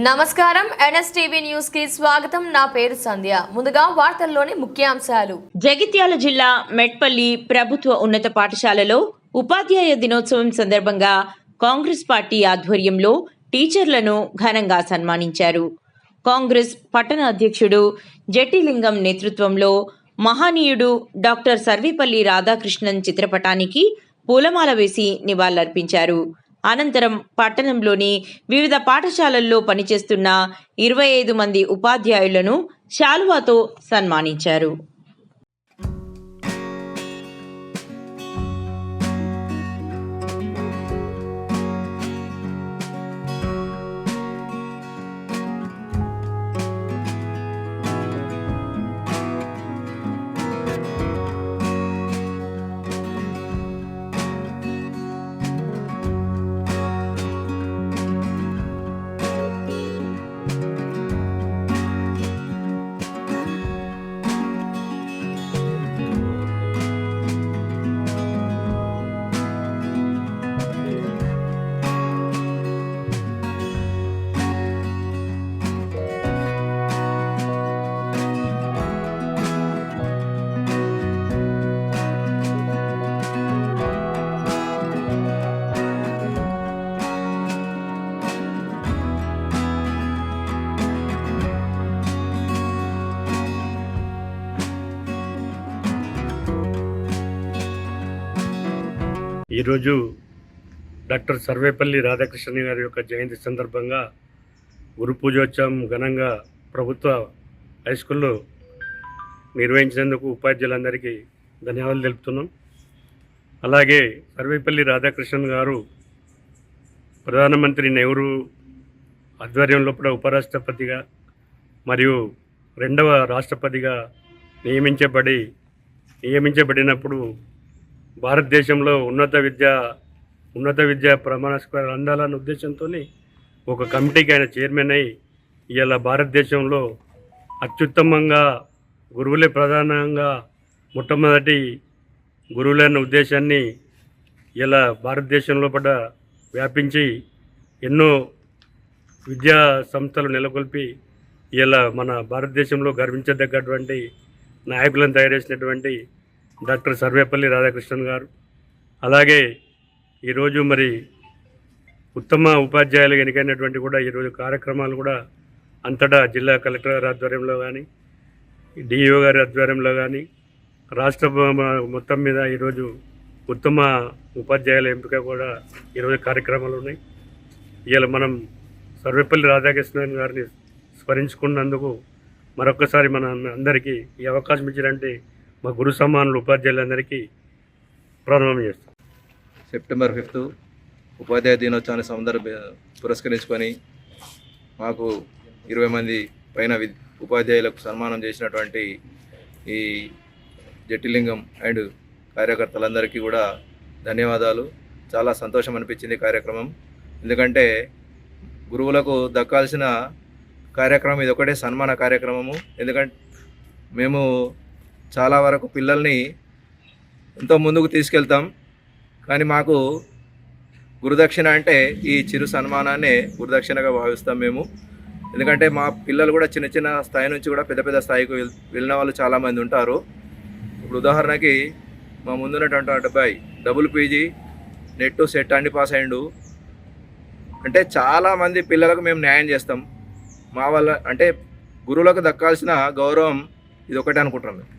నమస్కారం NSTV news కి స్వాగతం. నా పేరు సంధ్య. ముందుగా వార్తల్లోని ముఖ్యాంశాలు. జగిత్యాల జిల్లా మెట్పల్లి ప్రభుత్వ ఉన్నత పాఠశాలలో ఉపాధ్యాయ దినోత్సవం సందర్భంగా కాంగ్రెస్ పార్టీ ఆధ్వర్యంలో టీచర్లను ఘనంగా సన్మానించారు. కాంగ్రెస్ పట్టణ అధ్యక్షుడు జెట్టిలింగం నేతృత్వంలో మహనీయుడు డాక్టర్ సర్వేపల్లి రాధాకృష్ణన్ చిత్రపటానికి పూలమాల వేసి నివాళులర్పించారు. అనంతరం పట్టణంలోని వివిధ పాఠశాలల్లో పనిచేస్తున్న 25 మంది ఉపాధ్యాయులను శాలువాతో సన్మానించారు. ఈరోజు డాక్టర్ సర్వేపల్లి రాధాకృష్ణన్ గారి యొక్క జయంతి సందర్భంగా గురు పూజోత్సవం ఘనంగా ప్రభుత్వ హై స్కూల్లో నిర్వహించినందుకు ఉపాధ్యాయులందరికీ ధన్యవాదాలు తెలుపుతున్నాం. అలాగే సర్వేపల్లి రాధాకృష్ణన్ గారు ప్రధానమంత్రి నెహ్రూ ఆధ్వర్యంలో కూడా ఉపరాష్ట్రపతిగా మరియు 2వ రాష్ట్రపతిగా నియమించబడినప్పుడు భారతదేశంలో ఉన్నత విద్య ప్రమాణ స్కోర్ అందాలన్న ఉద్దేశంతో ఒక కమిటీకి ఆయన చైర్మన్ అయి ఇవాళ భారతదేశంలో అత్యుత్తమంగా గురువులే ప్రధానంగా మొట్టమొదటి గురువులన్న ఉద్దేశాన్ని ఇలా భారతదేశంలో పడ్డ వ్యాపించి ఎన్నో విద్యా సంస్థలు నెలకొల్పి ఇలా మన భారతదేశంలో గర్వించదగ్గటువంటి నాయకులను తయారు చేసినటువంటి డాక్టర్ సర్వేపల్లి రాధాకృష్ణన్ గారు. అలాగే ఈరోజు మరి ఉత్తమ ఉపాధ్యాయులు ఎన్నికైనటువంటి కూడా ఈరోజు కార్యక్రమాలు కూడా అంతటా జిల్లా కలెక్టర్ గారి ఆధ్వర్యంలో కానీ డిఈఓ గారి ఆధ్వర్యంలో కానీ రాష్ట్ర మొత్తం మీద ఈరోజు ఉత్తమ ఉపాధ్యాయుల ఎంపిక కూడా ఈరోజు కార్యక్రమాలు ఉన్నాయి. ఇవాళ మనం సర్వేపల్లి రాధాకృష్ణన్ గారిని స్మరించుకున్నందుకు మరొకసారి మన అందరికీ ఈ అవకాశం ఇచ్చారంటే మా గురు సమానులు ఉపాధ్యాయులందరికీ ప్రారంభం చేస్తాం. సెప్టెంబర్ 5 ఉపాధ్యాయ దినోత్సవాన్ని పురస్కరించుకొని మాకు 20 మంది పైన ఉపాధ్యాయులకు సన్మానం చేసినటువంటి ఈ జెట్టిలింగం అండ్ కార్యకర్తలందరికీ కూడా ధన్యవాదాలు. చాలా సంతోషం అనిపించింది కార్యక్రమం. ఎందుకంటే గురువులకు దక్కాల్సిన కార్యక్రమం ఇది ఒకటే సన్మాన కార్యక్రమము. ఎందుకంటే మేము చాలా వరకు పిల్లల్ని ఎంతో ముందుకు తీసుకెళ్తాం, కానీ మాకు గురుదక్షిణ అంటే ఈ చిరు సన్మానాన్నే గురుదక్షిణగా భావిస్తాం మేము. ఎందుకంటే మా పిల్లలు కూడా చిన్న చిన్న స్థాయి నుంచి కూడా పెద్ద పెద్ద స్థాయికి వెళ్ళిన వాళ్ళు చాలామంది ఉంటారు. ఇప్పుడు ఉదాహరణకి మా ముందున్నటువంటి అబ్బాయి డబుల్ పీజీ నెట్ సెట్ అన్ని పాస్ అయ్యిండు. అంటే చాలామంది పిల్లలకు మేము న్యాయం చేస్తాం. మా వల్ల అంటే గురువులకు దక్కాల్సిన గౌరవం ఇది ఒకటే అనుకుంటున్నాం మేము.